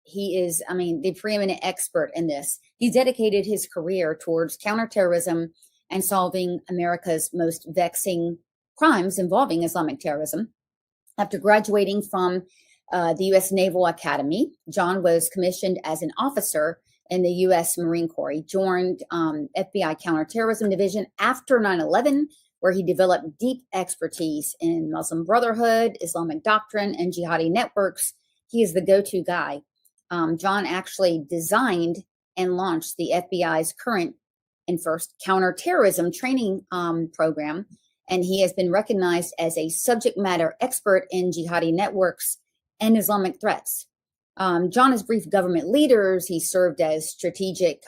he is, the preeminent expert in this. He's dedicated his career towards counterterrorism and solving America's most vexing crimes involving Islamic terrorism. After graduating from the U.S. Naval Academy, John was commissioned as an officer in the U.S. Marine Corps. He joined FBI Counterterrorism Division after 9/11, where he developed deep expertise in Muslim Brotherhood, Islamic doctrine, and jihadi networks. He is the go-to guy. John actually designed and launched the FBI's current and first counterterrorism training program, and he has been recognized as a subject matter expert in jihadi networks and Islamic threats. John has briefed government leaders. He served as strategic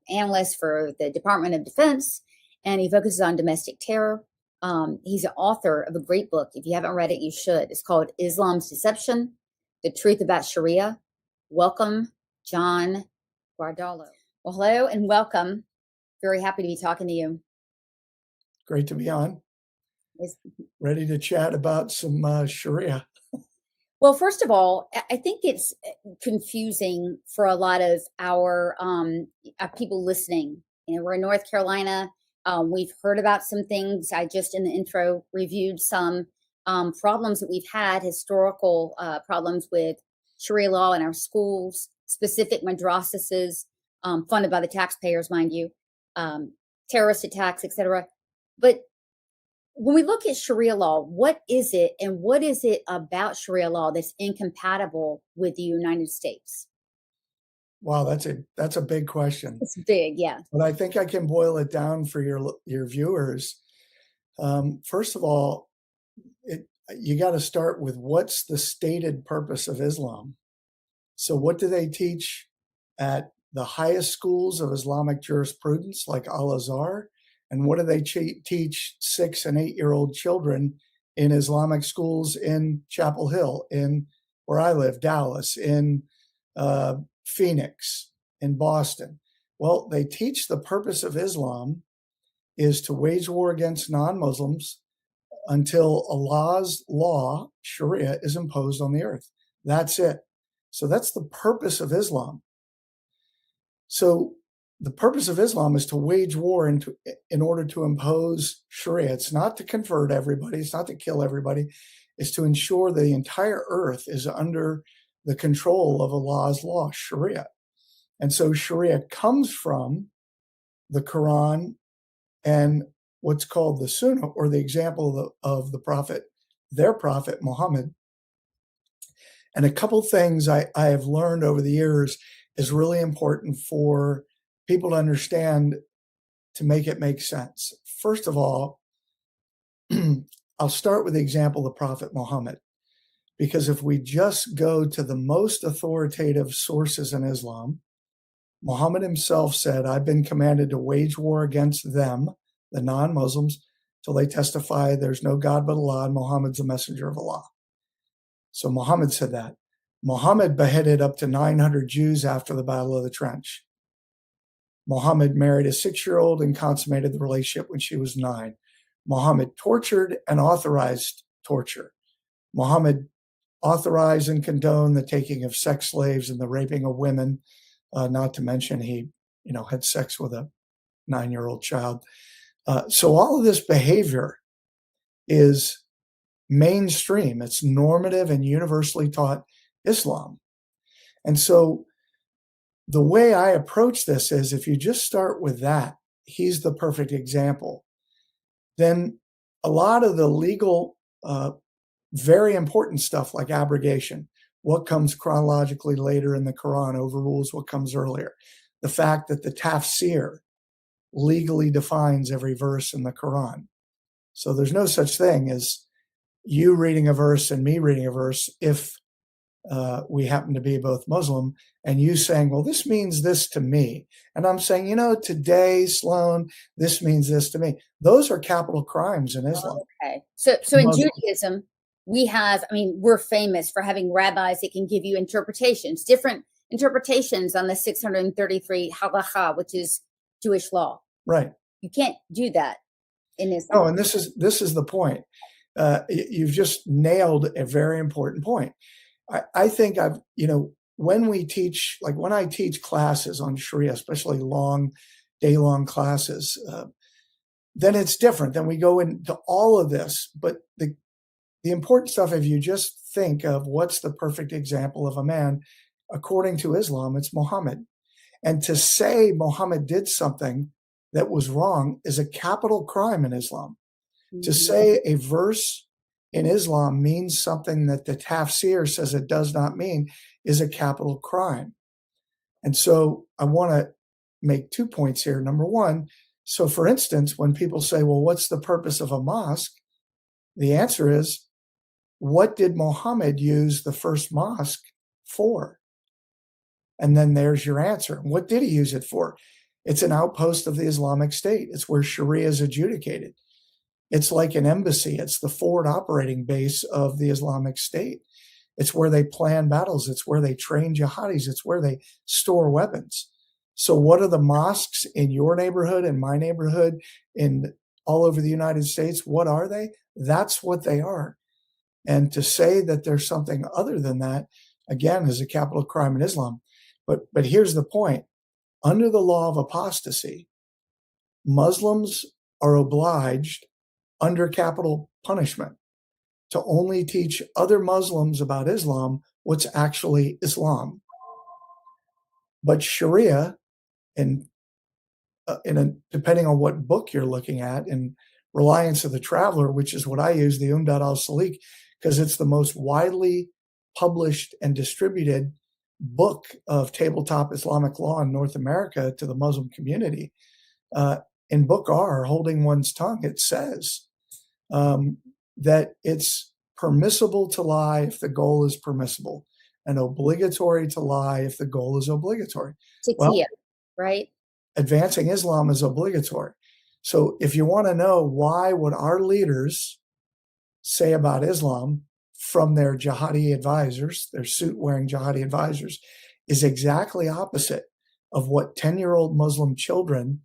analyst for the Department of Defense, and he focuses on domestic terror. He's an author of a great book. If you haven't read it, you should. It's called Islam's Deception, The Truth About Sharia. Welcome, John Guardalo. Well, hello and welcome. Very happy to be talking to you. Great to be on. Ready to chat about some Sharia. Well, first of all, I think it's confusing for a lot of our people listening. We're in North Carolina. We've heard about some things. I just in the intro reviewed some problems that we've had, historical problems with Sharia law in our schools, specific madrasas funded by the taxpayers, mind you, terrorist attacks, etc. But when we look at Sharia law, what is it, and what is it about Sharia law that's incompatible with the United States? Wow, that's a big question. It's big, yeah. But I think I can boil it down for your viewers. First of all, you got to start with what's the stated purpose of Islam. So what do they teach at the highest schools of Islamic jurisprudence, like Al-Azhar? And what do they teach 6 and 8-year-old children in Islamic schools in Chapel Hill, in where I live, Dallas, in Phoenix, in Boston? Well, they teach the purpose of Islam is to wage war against non-Muslims until Allah's law, Sharia, is imposed on the earth. That's it. So that's the purpose of Islam. So the purpose of Islam is to wage war in order to impose Sharia. It's not to convert everybody. It's not to kill everybody. It's to ensure the entire earth is under the control of Allah's law, Sharia. And so Sharia comes from the Quran and what's called the Sunnah, or the example of the prophet, their prophet, Muhammad. And a couple things I have learned over the years is really important for people to understand to make it make sense. First of all, I'll start with the example of the Prophet Muhammad, because if we just go to the most authoritative sources in Islam, Muhammad himself said, I've been commanded to wage war against them, the non-Muslims, till they testify there's no God but Allah and Muhammad's a messenger of Allah. So Muhammad said that. Muhammad beheaded up to 900 Jews after the Battle of the Trench. Muhammad married a 6-year-old and consummated the relationship when she was 9. Muhammad tortured and authorized torture. Muhammad authorized and condoned the taking of sex slaves and the raping of women, not to mention he, had sex with a 9-year-old child. So all of this behavior is mainstream. It's normative and universally taught Islam. And so the way I approach this is, if you just start with that, he's the perfect example. Then a lot of the legal, very important stuff like abrogation, what comes chronologically later in the Quran overrules what comes earlier. The fact that the tafsir legally defines every verse in the Quran. So there's no such thing as you reading a verse and me reading a verse if we happen to be both Muslim, and you saying, well, this means this to me. And I'm saying, today, Sloan, this means this to me. Those are capital crimes in Islam. Okay. So in Judaism, we have, we're famous for having rabbis that can give you interpretations, different interpretations on the 633 halacha, which is Jewish law. Right. You can't do that in Islam. Oh, and this is the point. You've just nailed a very important point. I think when we teach, like when I teach classes on Sharia, especially long, day-long classes, then it's different. Then we go into all of this. But the important stuff, if you just think of what's the perfect example of a man, according to Islam, it's Muhammad. And to say Muhammad did something that was wrong is a capital crime in Islam. Mm-hmm. To say a verse in Islam means something that the tafsir says it does not mean is a capital crime. And so I want to make 2 points here. Number one, so for instance, when people say, well, what's the purpose of a mosque? The answer is, what did Muhammad use the first mosque for? And then there's your answer. What did he use it for? It's an outpost of the Islamic State. It's where Sharia is adjudicated. It's like an embassy. It's the forward operating base of the Islamic State. It's where they plan battles. It's where they train jihadis. It's where they store weapons. So what are the mosques in your neighborhood, in my neighborhood, in all over the United States? What are they? That's what they are. And to say that there's something other than that, again, is a capital crime in Islam. But here's the point. Under the law of apostasy, Muslims are obliged, under capital punishment, to only teach other Muslims about Islam what's actually Islam. But Sharia, depending on what book you're looking at, in Reliance of the Traveler, which is what I use, the Umdat al-Salik, because it's the most widely published and distributed book of tabletop Islamic law in North America to the Muslim community. In Book R, Holding One's Tongue, it says that it's permissible to lie if the goal is permissible, and obligatory to lie if the goal is obligatory. Well, right? Advancing Islam is obligatory. So if you want to know why what our leaders say about Islam from their jihadi advisors, their suit-wearing jihadi advisors, is exactly opposite of what 10-year-old Muslim children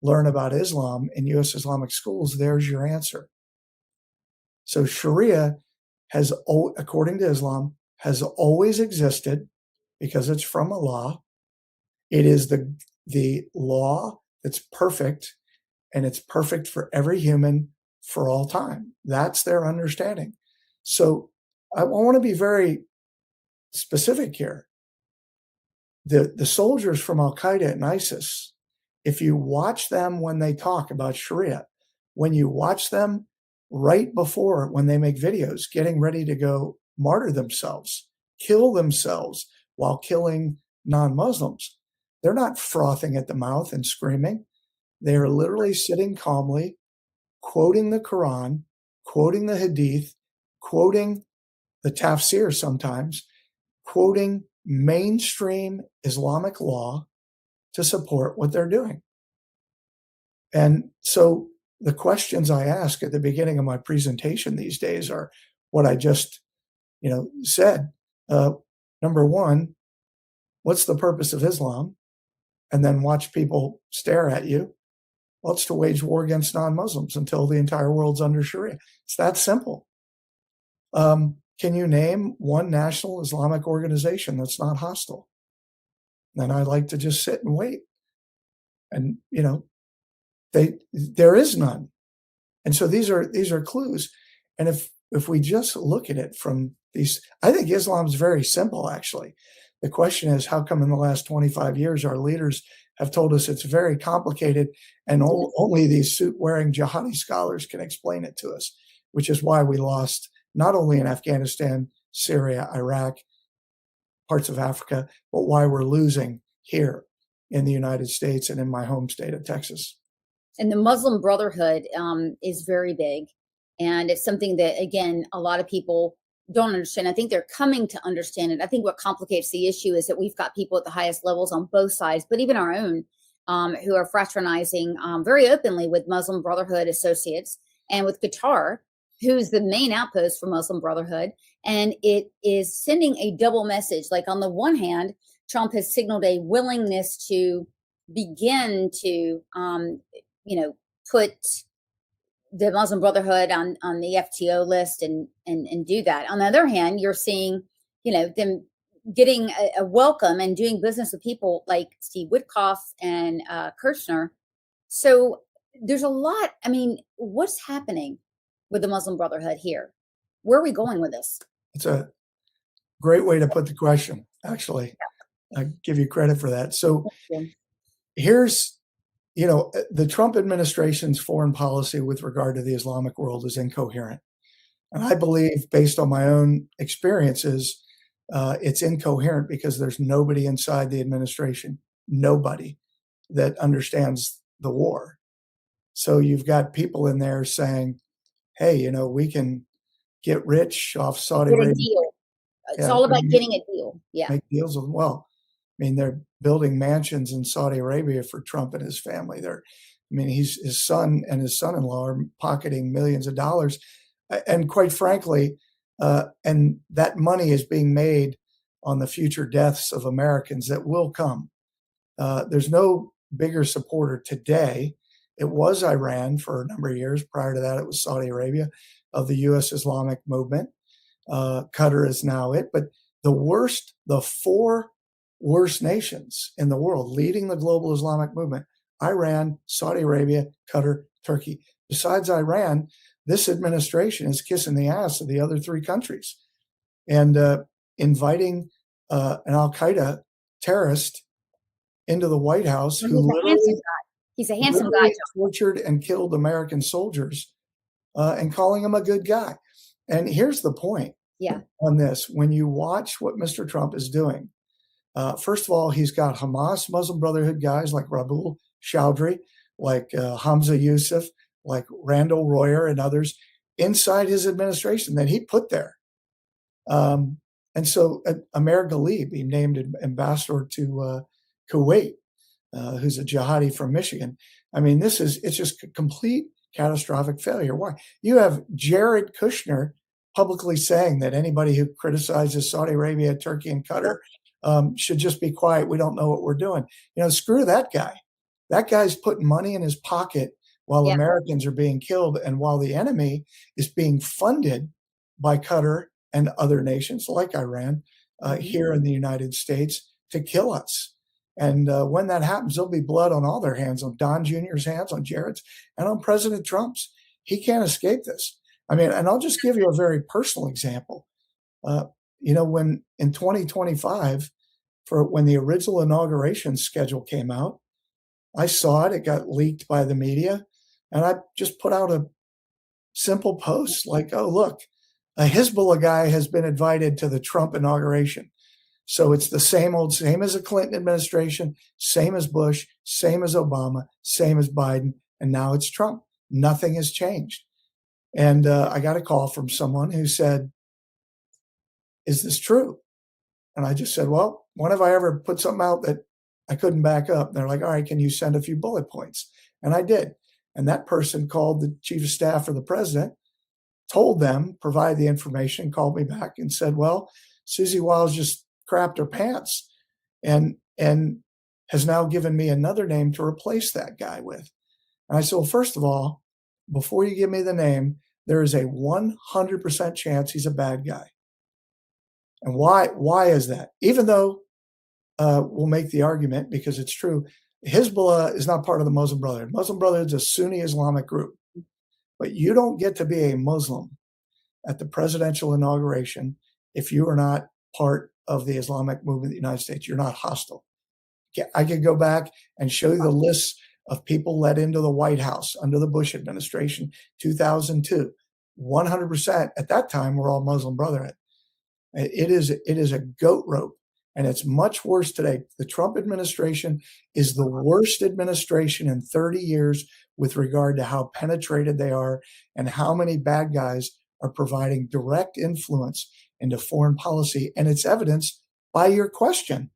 learn about Islam in U.S. Islamic schools, there's your answer. So Sharia has, according to Islam, has always existed because it's from Allah. It is the law that's perfect, and it's perfect for every human for all time. That's their understanding. So I want to be very specific here. The soldiers from Al-Qaeda and ISIS, if you watch them when they talk about Sharia, when you watch them right before, when they make videos getting ready to go martyr themselves, kill themselves while killing non-Muslims, they're not frothing at the mouth and screaming. They are literally sitting calmly, quoting the Quran, quoting the Hadith, quoting the tafsir sometimes, quoting mainstream Islamic law to support what they're doing. And so the questions I ask at the beginning of my presentation these days are what I just, said. Number one, what's the purpose of Islam? And then watch people stare at you. Well, it's to wage war against non-Muslims until the entire world's under Sharia. It's that simple. Can you name one national Islamic organization that's not hostile? Then I like to just sit and wait. And, there is none. And so these are clues. And if we just look at it from these, I think Islam is very simple, actually. The question is, how come in the last 25 years our leaders have told us it's very complicated, and only these suit-wearing jihadi scholars can explain it to us, which is why we lost not only in Afghanistan, Syria, Iraq, parts of Africa, but why we're losing here in the United States and in my home state of Texas. And the Muslim Brotherhood is very big. And it's something that, again, a lot of people don't understand. I think they're coming to understand it. I think what complicates the issue is that we've got people at the highest levels on both sides, but even our own, who are fraternizing very openly with Muslim Brotherhood associates and with Qatar, who's the main outpost for Muslim Brotherhood. And it is sending a double message. Like, on the one hand, Trump has signaled a willingness to begin to, put the Muslim Brotherhood on the FTO list and do that. On the other hand, you're seeing, them getting a welcome and doing business with people like Steve Witkoff and Kirshner. So there's a lot. I mean, what's happening with the Muslim Brotherhood here? Where are we going with this? It's a great way to put the question, actually. I give you credit for that. So here's, the Trump administration's foreign policy with regard to the Islamic world is incoherent. And I believe, based on my own experiences, it's incoherent because there's nobody inside the administration, nobody that understands the war. So you've got people in there saying, hey, we can get rich off Saudi Arabia. Deal. It's all about getting a deal. Yeah. Make deals with, well, I mean, they're building mansions in Saudi Arabia for Trump and his family. His son and his son-in-law are pocketing millions of dollars. And quite frankly, and that money is being made on the future deaths of Americans that will come. There's no bigger supporter today. It was Iran for a number of years. Prior to that, it was Saudi Arabia of the U.S. Islamic movement. Qatar is now it. But the four worst nations in the world leading the global Islamic movement: Iran, Saudi Arabia, Qatar, Turkey. Besides Iran, this administration is kissing the ass of the other three countries and inviting an Al-Qaeda terrorist into the White House who literally he's a handsome guy, tortured and killed American soldiers and calling him a good guy. And here's the point on this. When you watch what Mr. Trump is doing, first of all, he's got Hamas, Muslim Brotherhood guys like Rabul Chowdhury, like Hamza Yusuf, like Randall Royer and others inside his administration that he put there. And so Amer Ghalib, he named ambassador to Kuwait, who's a jihadi from Michigan. I mean, it's just a complete catastrophic failure. Why? You have Jared Kushner publicly saying that anybody who criticizes Saudi Arabia, Turkey, and Qatar should just be quiet. We don't know what we're doing. Screw that guy. That guy's putting money in his pocket while Americans are being killed and while the enemy is being funded by Qatar and other nations like Iran here in the United States to kill us. And when that happens, there'll be blood on all their hands, on Don Jr.'s hands, on Jared's, and on President Trump's. He can't escape this. I mean, and I'll just give you a very personal example. When in 2025, when the original inauguration schedule came out, I saw it. It got leaked by the media. And I just put out a simple post like, oh, look, a Hezbollah guy has been invited to the Trump inauguration. So it's the same as the Clinton administration, same as Bush, same as Obama, same as Biden, and now it's Trump. Nothing has changed. And I got a call from someone who said, is this true? And I just said, well, when have I ever put something out that I couldn't back up? And they're like, all right, can you send a few bullet points? And I did. And that person called the chief of staff for the president, told them, provide the information, called me back and said, well, Susie Wiles just crapped her pants and has now given me another name to replace that guy with. And I said, well, first of all, before you give me the name, there is a 100% chance he's a bad guy. And why is that? Even though we'll make the argument, because it's true, Hezbollah is not part of the Muslim Brotherhood. Muslim Brotherhood is a Sunni Islamic group. But you don't get to be a Muslim at the presidential inauguration if you are not part of the Islamic movement in the United States. You're not hostile. I could go back and show you the lists of people let into the White House under the Bush administration, 2002. 100% at that time were all Muslim Brotherhood. It is a goat rope. And it's much worse today. The Trump administration is the worst administration in 30 years with regard to how penetrated they are and how many bad guys are providing direct influence into foreign policy. And it's evidenced by your question.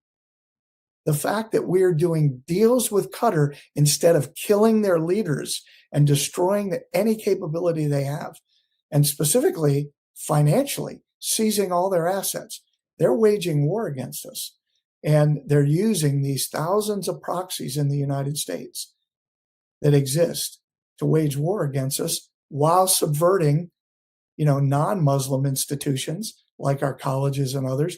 The fact that we're doing deals with Qatar instead of killing their leaders and destroying any capability they have, and specifically financially seizing all their assets. They're waging war against us, and they're using these thousands of proxies in the United States that exist to wage war against us while subverting, non-Muslim institutions like our colleges and others,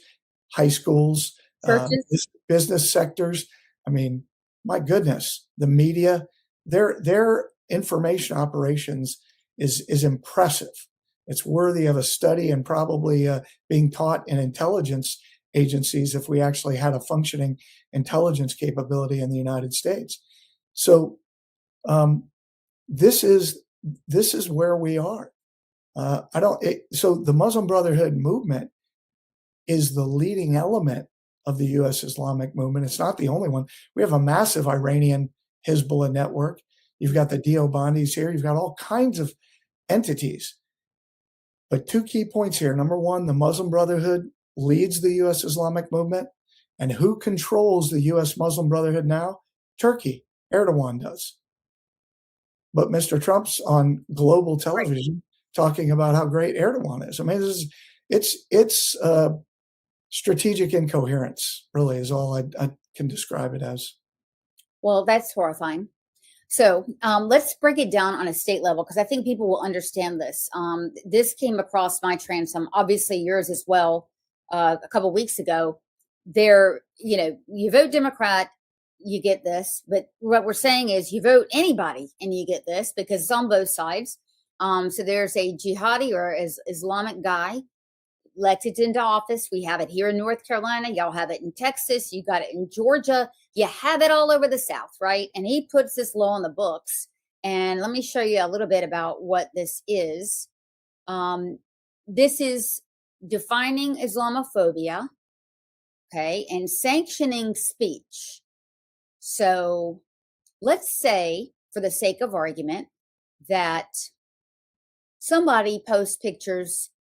high schools, Churches. business sectors. I mean, my goodness, the media, their information operations is impressive. It's worthy of a study and probably being taught in intelligence agencies if we actually had a functioning intelligence capability in the United States. So this is where we are. So the Muslim Brotherhood movement is the leading element of the U.S. Islamic movement. It's not the only one. We have a massive Iranian Hezbollah network. You've got the Deobandis here. You've got all kinds of entities. But two key points here. Number one, the Muslim Brotherhood leads the U.S. Islamic movement. And who controls the U.S. Muslim Brotherhood now? Turkey. Erdogan does. But Mr. Trump's on global television talking about how great Erdogan is. I mean, it's strategic incoherence, really, is all I can describe it as. Well, that's horrifying. So let's break it down on a state level, because I think people will understand this. This came across my transom, obviously yours as well, a couple of weeks ago. You vote Democrat, you get this. But what we're saying is you vote anybody and you get this, because it's on both sides. So there's a jihadi or Islamic guy elected into office. We have it here in North Carolina. Y'all have it in Texas. You got it in Georgia. You have it all over the South, right? And he puts this law in the books. And let me show you a little bit about what this is. This is defining Islamophobia, okay, and sanctioning speech. So let's say, for the sake of argument, that somebody posts pictures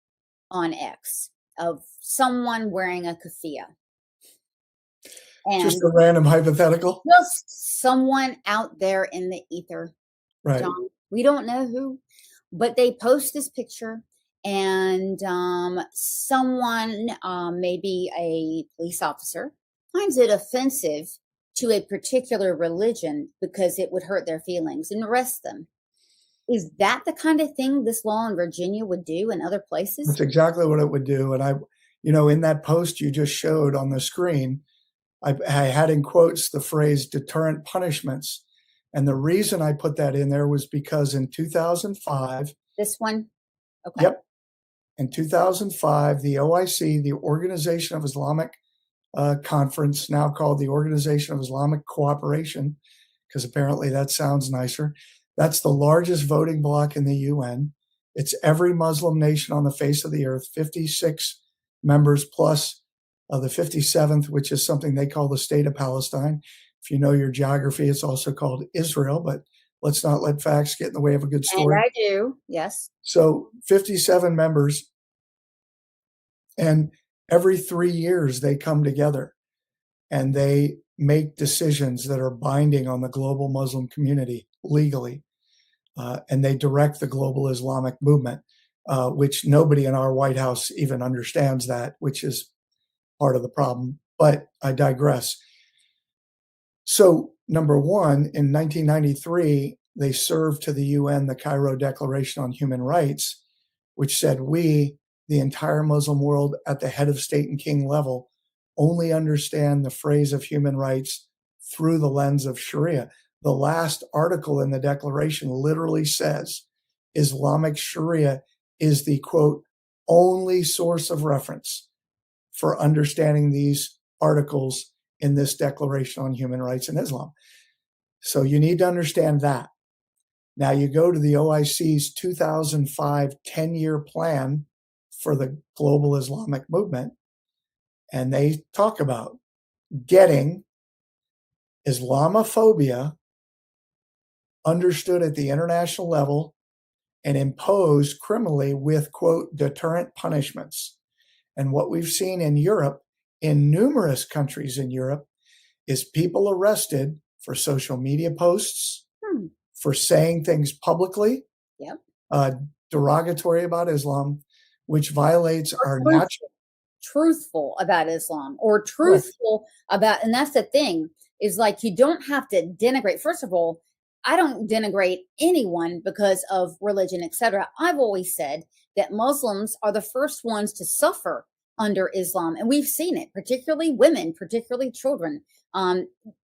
on X of someone wearing a keffiyeh. And just a random hypothetical? Just someone out there in the ether. Right. John, we don't know who, but they post this picture, and someone, maybe a police officer, finds it offensive to a particular religion because it would hurt their feelings and arrest them. Is that the kind of thing this law in Virginia would do in other places? That's exactly what it would do. And in that post you just showed on the screen, I had in quotes the phrase deterrent punishments. And the reason I put that in there was because in 2005. This one? Okay. Yep. In 2005, the OIC, the Organization of Islamic Conference, now called the Organization of Islamic Cooperation, because apparently that sounds nicer. That's the largest voting bloc in the UN. It's every Muslim nation on the face of the earth, 56 members plus the 57th, which is something they call the State of Palestine. If you know your geography, it's also called Israel, but let's not let facts get in the way of a good story. And I do, yes. So 57 members, and every 3 years they come together and they make decisions that are binding on the global Muslim community legally. And they direct the global Islamic movement, which nobody in our White House even understands that, which is part of the problem. But I digress. So, number one, in 1993, they served to the UN the Cairo Declaration on Human Rights, which said we, the entire Muslim world at the head of state and king level, only understand the phrase of human rights through the lens of Sharia. The last article in the declaration literally says Islamic Sharia is the, quote, only source of reference for understanding these articles in this Declaration on Human Rights in Islam. So you need to understand that. Now you go to the OIC's 2005 10-year plan for the global Islamic movement, and they talk about getting Islamophobia understood at the international level and imposed criminally with, quote, deterrent punishments. And what we've seen in Europe, in numerous countries in Europe, is people arrested for social media posts, for saying things publicly, derogatory about Islam, which violates our natural. Truthful about Islam, or truthful about, and that's the thing, is like, you don't have to denigrate. First of all, I don't denigrate anyone because of religion, etc. I've always said that Muslims are the first ones to suffer under Islam. And we've seen it, particularly women, particularly children.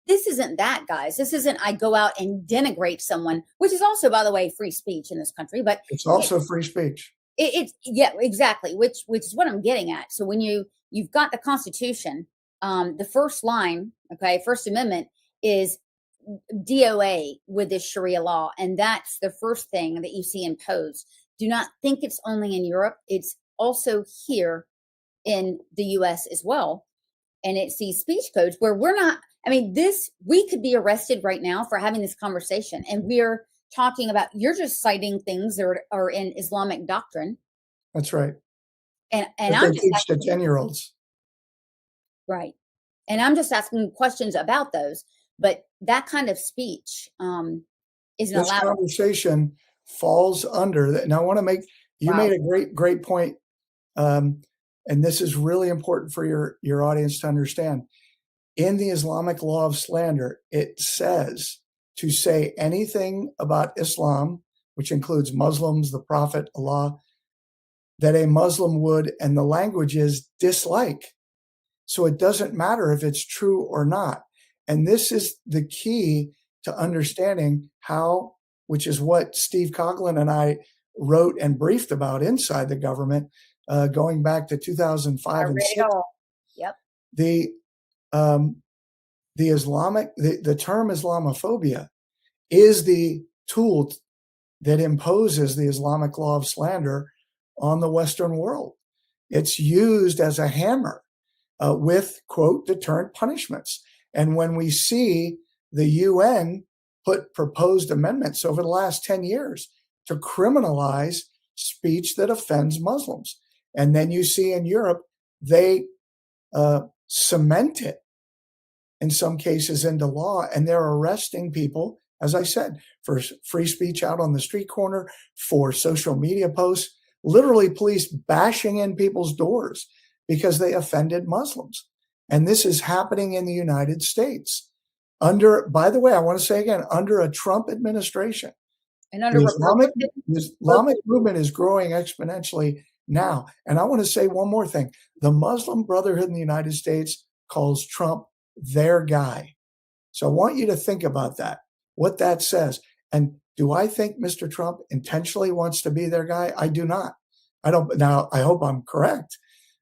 This isn't that, guys. This isn't I go out and denigrate someone, which is also, by the way, free speech in this country. But It's also free speech. it's yeah, exactly, which is what I'm getting at. So when you've got the Constitution, the first line, okay, First Amendment is DOA with this Sharia law, and that's the first thing that you see imposed. Do not think it's only in Europe; it's also here in the U.S. as well. And it's these speech codes where we're not. I mean, we could be arrested right now for having this conversation, and we're talking about you're just citing things that are in Islamic doctrine. That's right. And That I'm they just teach to 10-year-olds. right. And I'm just asking questions about those. But that kind of speech isn't This allowed. conversation falls under that. And I want to make you Wow. made a great point. And this is really important for your audience to understand. In the Islamic law of slander, it says to say anything about Islam, which includes Muslims, the Prophet, Allah, that a Muslim would, and the language is dislike. So it doesn't matter if it's true or not. And this is the key to understanding how, which is what Steve Coughlin and I wrote and briefed about inside the government, going back to 2005 and 6. Yep. The term Islamophobia is the tool that imposes the Islamic law of slander on the Western world. It's used as a hammer with, quote, deterrent punishments. And when we see the UN put proposed amendments over the last 10 years to criminalize speech that offends Muslims, and then you see in Europe, they cement it in some cases into law, and they're arresting people, as I said, for free speech out on the street corner, for social media posts, literally police bashing in people's doors because they offended Muslims. And this is happening in the United States under, by the way, I want to say again, under a Trump administration. And under the Islamic movement is growing exponentially now. And I want to say one more thing. The Muslim Brotherhood in the United States calls Trump their guy. So I want you to think about that, what that says. And do I think Mr. Trump intentionally wants to be their guy? I do not. I don't. Now, I hope I'm correct.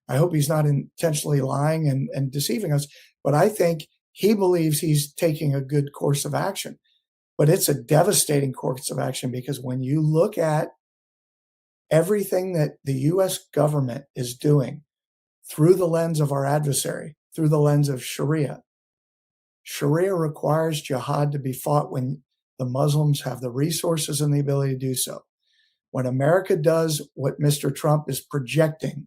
I hope he's not intentionally lying and deceiving us. But I think he believes he's taking a good course of action. But it's a devastating course of action, because when you look at everything that the U.S. government is doing through the lens of our adversary, through the lens of Sharia, Sharia requires jihad to be fought when the Muslims have the resources and the ability to do so. When America does what Mr. Trump is projecting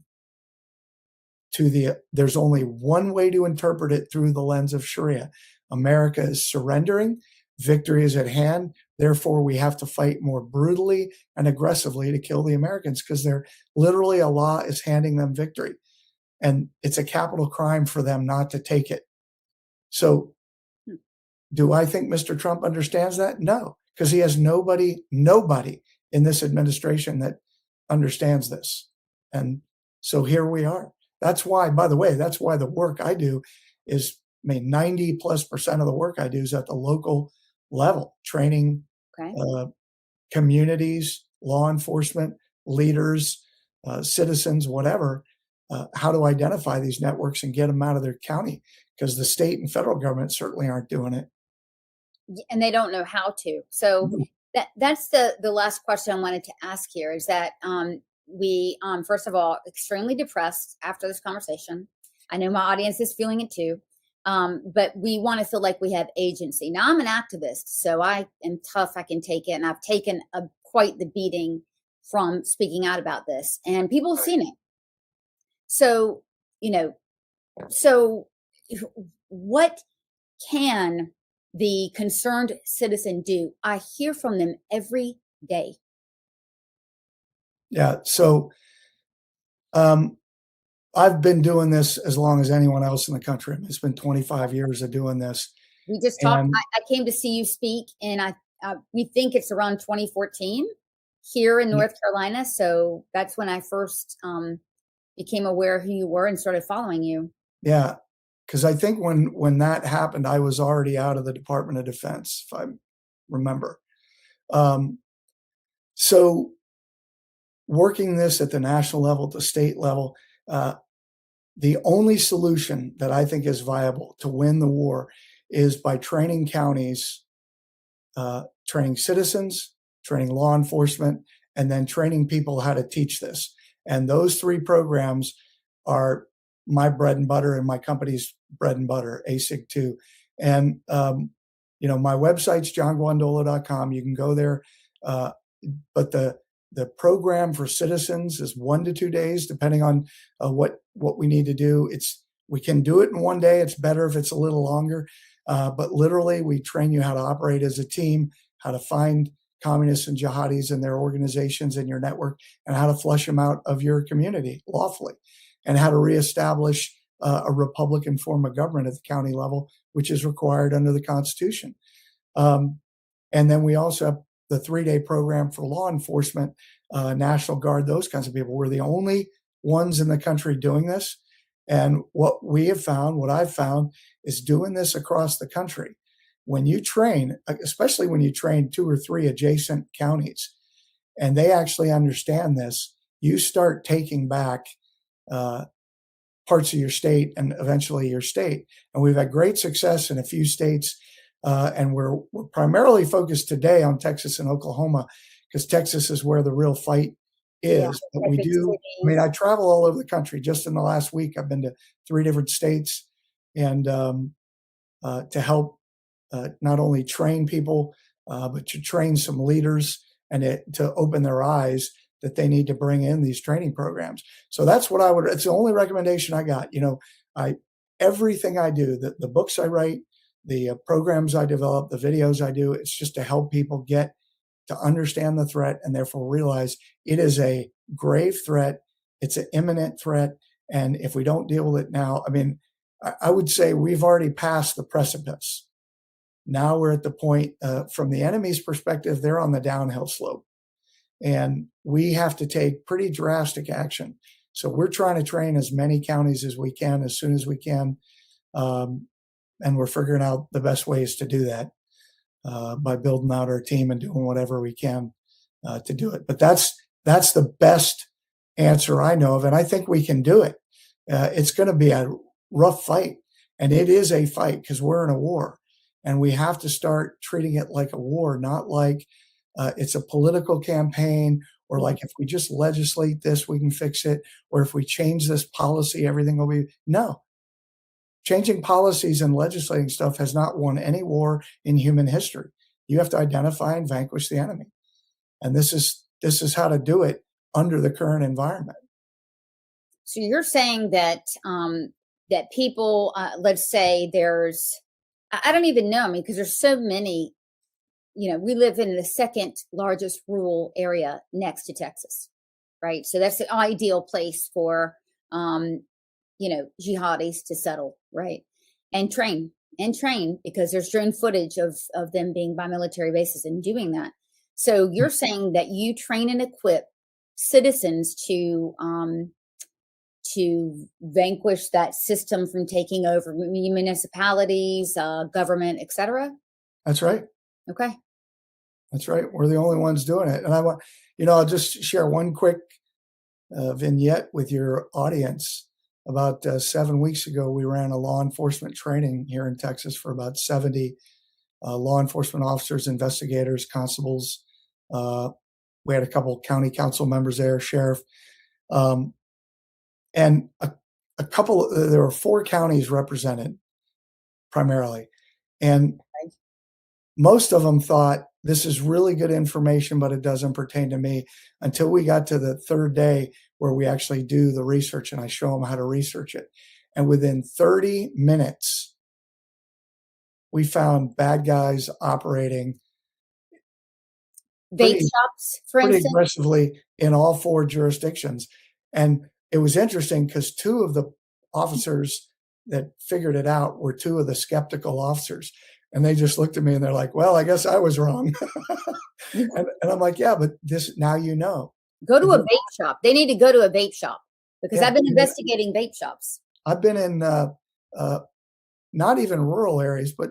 there's only one way to interpret it, through the lens of Sharia. America is surrendering. Victory is at hand. Therefore, we have to fight more brutally and aggressively to kill the Americans, because they're literally, Allah is handing them victory. And it's a capital crime for them not to take it. So do I think Mr. Trump understands that? No, because he has nobody in this administration that understands this. And so here we are. That's why, by the way, that's why the work I do is, 90+% of the work I do is at the local level, training communities, law enforcement, leaders, citizens, whatever, how to identify these networks and get them out of their county, because the state and federal government certainly aren't doing it. And they don't know how to. So that's the last question I wanted to ask here, is that we, first of all, extremely depressed after this conversation. I know my audience is feeling it too. But we want to feel like we have agency. Now, I'm an activist, so I am tough. I can take it. And I've taken quite the beating from speaking out about this, and people have seen it. So, what can the concerned citizen do? I hear from them every day. Yeah. So, I've been doing this as long as anyone else in the country. It's been 25 years of doing this. We just talked. I came to see you speak, and we think it's around 2014 here in North Carolina. So that's when I first became aware of who you were and started following you. Yeah, because I think when that happened, I was already out of the Department of Defense, if I remember. Um, so working this at the national level, at the state level, the only solution that I think is viable to win the war is by training counties, training citizens, training law enforcement, and then training people how to teach this. And those three programs are my bread and butter and my company's bread and butter, ASIG2. And, my website's johnguandolo.com. You can go there. But the program for citizens is 1 to 2 days, depending on what we need to do. We can do it in 1 day. It's better if it's a little longer. But literally, we train you how to operate as a team, how to find communists and jihadis and their organizations in your network, and how to flush them out of your community lawfully, and how to reestablish a Republican form of government at the county level, which is required under the Constitution. And then we also have the 3-day program for law enforcement, National Guard, those kinds of people. We're the only ones in the country doing this. And what I've found is doing this across the country. When you train, especially when you train 2 or 3 adjacent counties, and they actually understand this, you start taking back parts of your state and eventually your state. And we've had great success in a few states. And we're primarily focused today on Texas and Oklahoma, because Texas is where the real fight is. Yeah, but we do, I travel all over the country. Just in the last week, I've been to 3 different states, and to help not only train people, but to train some leaders and to open their eyes that they need to bring in these training programs. So that's what it's the only recommendation I got. Everything I do, the books I write, the programs I develop, the videos I do, it's just to help people get to understand the threat and therefore realize it is a grave threat. It's an imminent threat. And if we don't deal with it now, I would say we've already passed the precipice. Now we're at the point, from the enemy's perspective, they're on the downhill slope. And we have to take pretty drastic action. So we're trying to train as many counties as we can, as soon as we can. And we're figuring out the best ways to do that by building out our team and doing whatever we can to do it. But that's the best answer I know of, and I think we can do it. It's going to be a rough fight, and it is a fight because we're in a war, and we have to start treating it like a war, not like it's a political campaign, or like if we just legislate this, we can fix it, or if we change this policy, everything will be. No. Changing policies and legislating stuff has not won any war in human history. You have to identify and vanquish the enemy. And this is how to do it under the current environment. So you're saying that that people, let's say I don't even know, because there's so many, we live in the second largest rural area next to Texas, right? So that's the ideal place for jihadis to settle, right? And train, because there's drone footage of them being by military bases and doing that. So you're saying that you train and equip citizens to vanquish that system from taking over municipalities, government, etc. That's right. Okay. That's right. We're the only ones doing it. And I'll just share one quick vignette with your audience. About 7 weeks ago, we ran a law enforcement training here in Texas for about 70 law enforcement officers, investigators, constables. We had a couple county council members there, sheriff, and a couple. There were 4 counties represented primarily, and most of them thought this is really good information, but it doesn't pertain to me, until we got to the 3rd day where we actually do the research and I show them how to research it. And within 30 minutes, we found bad guys operating vape shops, for pretty instance, aggressively in all 4 jurisdictions. And it was interesting because 2 of the officers that figured it out were 2 of the skeptical officers. And they just looked at me and they're like, well, I guess I was wrong. and I'm like, yeah, but now you know. Go to a vape shop. They need to go to a vape shop. Because Yeah. I've been investigating vape shops. I've been in not even rural areas, but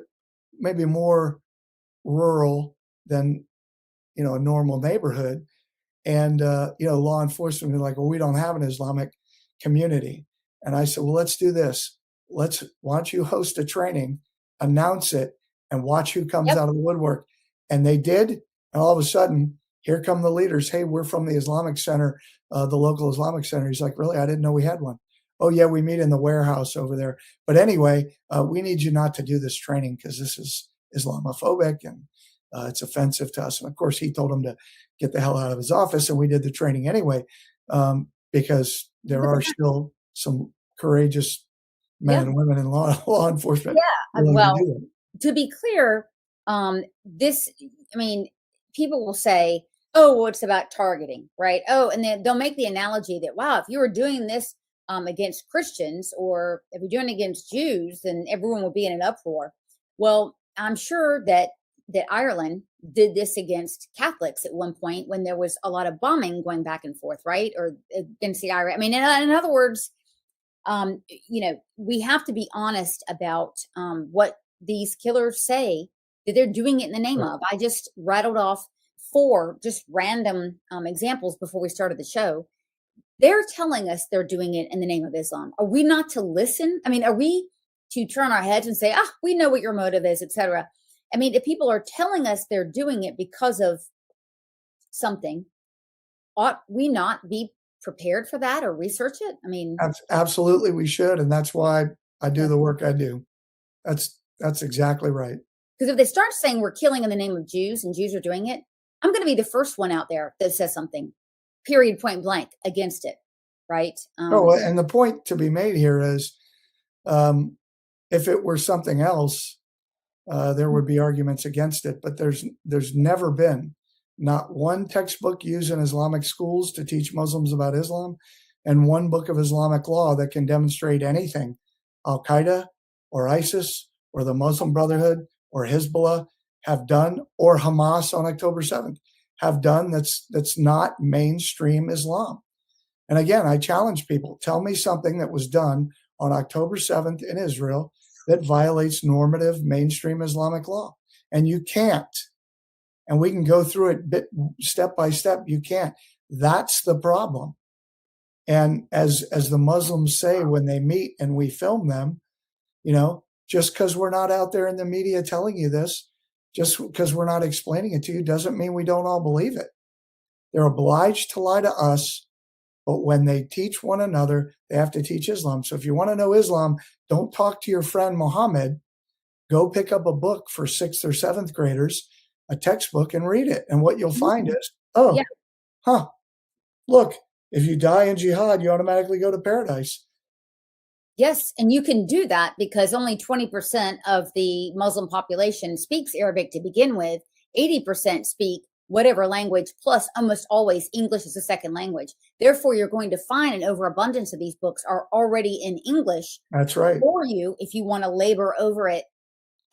maybe more rural than, a normal neighborhood. And, law enforcement are like, well, we don't have an Islamic community. And I said, well, let's do this. Why don't you host a training, announce it, and watch who comes Yep. out of the woodwork. And they did. And all of a sudden, here come the leaders. Hey, we're from the Islamic Center, the local Islamic Center. He's like, really? I didn't know we had one. Oh, yeah, we meet in the warehouse over there. But anyway, we need you not to do this training because this is Islamophobic and it's offensive to us. And of course, he told him to get the hell out of his office. And we did the training anyway, because there are still some courageous men and women in law enforcement. Yeah. Well, to be clear, people will say, oh, well, it's about targeting, right? Oh, and then they'll make the analogy that, wow, if you were doing this against Christians, or if you're doing it against Jews, then everyone will be in an uproar. Well, I'm sure that Ireland did this against Catholics at one point when there was a lot of bombing going back and forth, right? Or against the Irish. I mean, in other words, we have to be honest about what these killers say that they're doing it in the name of. I just rattled off 4 just random examples before we started the show. They're telling us they're doing it in the name of Islam. Are we not to listen? I mean, are we to turn our heads and say, we know what your motive is, etc.? I mean, if people are telling us they're doing it because of something, ought we not be prepared for that or research it? I mean, absolutely we should. And that's why I do the work I do. That's exactly right. Because if they start saying we're killing in the name of Jews and Jews are doing it, I'm going to be the first one out there that says something, period, point blank, against it, right? And the point to be made here is, if it were something else, there would be arguments against it. But there's never been not one textbook used in Islamic schools to teach Muslims about Islam, and one book of Islamic law that can demonstrate anything Al-Qaeda or ISIS or the Muslim Brotherhood or Hezbollah have done, or Hamas on October 7th have done that's not mainstream Islam. And again, I challenge people, tell me something that was done on October 7th in Israel that violates normative mainstream Islamic law. And you can't. And we can go through it step by step. You can't. That's the problem. And as the Muslims say when they meet and we film them, just because we're not out there in the media telling you this, just because we're not explaining it to you, doesn't mean we don't all believe it. They're obliged to lie to us, but when they teach one another, they have to teach Islam. So if you want to know Islam, don't talk to your friend Muhammad. Go pick up a book for 6th or 7th graders, a textbook, and read it. And what you'll find is, look, if you die in jihad, you automatically go to paradise. Yes, and you can do that because only 20% of the Muslim population speaks Arabic to begin with. 80% speak whatever language, plus almost always English is a second language. Therefore, you're going to find an overabundance of these books are already in English. That's right. For you, if you want to labor over it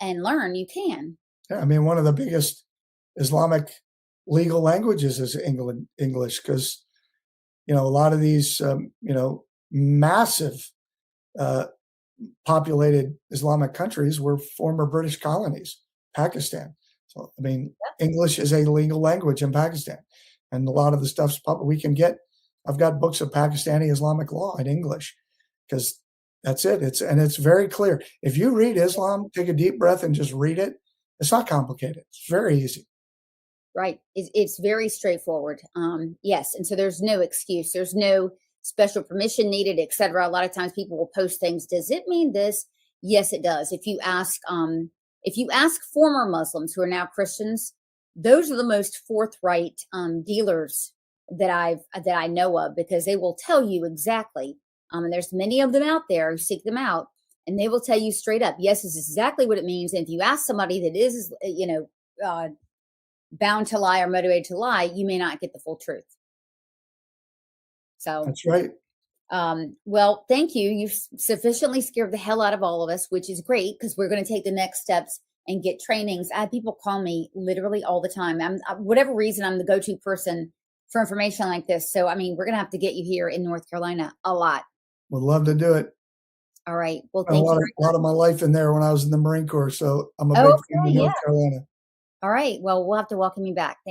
and learn, you can. Yeah, I mean, one of the biggest Islamic legal languages is English because, a lot of these, massive populated Islamic countries were former British colonies, Pakistan. So, I mean, English is a legal language in Pakistan. And a lot of the stuff's we can get. I've got books of Pakistani Islamic law in English because that's it. It's very clear. If you read Islam, take a deep breath and just read it. It's not complicated. It's very easy. Right. It's very straightforward. Yes. And so there's no excuse. There's no special permission needed, etc. A lot of times people will post things. Does it mean this? Yes, it does. If you ask former Muslims who are now Christians, those are the most forthright dealers that I know of, because they will tell you exactly. And there's many of them out there who seek them out, and they will tell you straight up, yes, this is exactly what it means. And if you ask somebody that is, bound to lie or motivated to lie, you may not get the full truth. So that's right. Well, thank you. You've sufficiently scared the hell out of all of us, which is great because we're going to take the next steps and get trainings. I have people call me literally all the time. Whatever reason, I'm the go-to person for information like this. So, I mean, we're going to have to get you here in North Carolina a lot. Would love to do it. All right. Well, A thank you lot, very a lot much. of my life in there when I was in the Marine Corps, so I'm a big fan Okay, of yeah. North Carolina. All right. Well, we'll have to welcome you back. Thank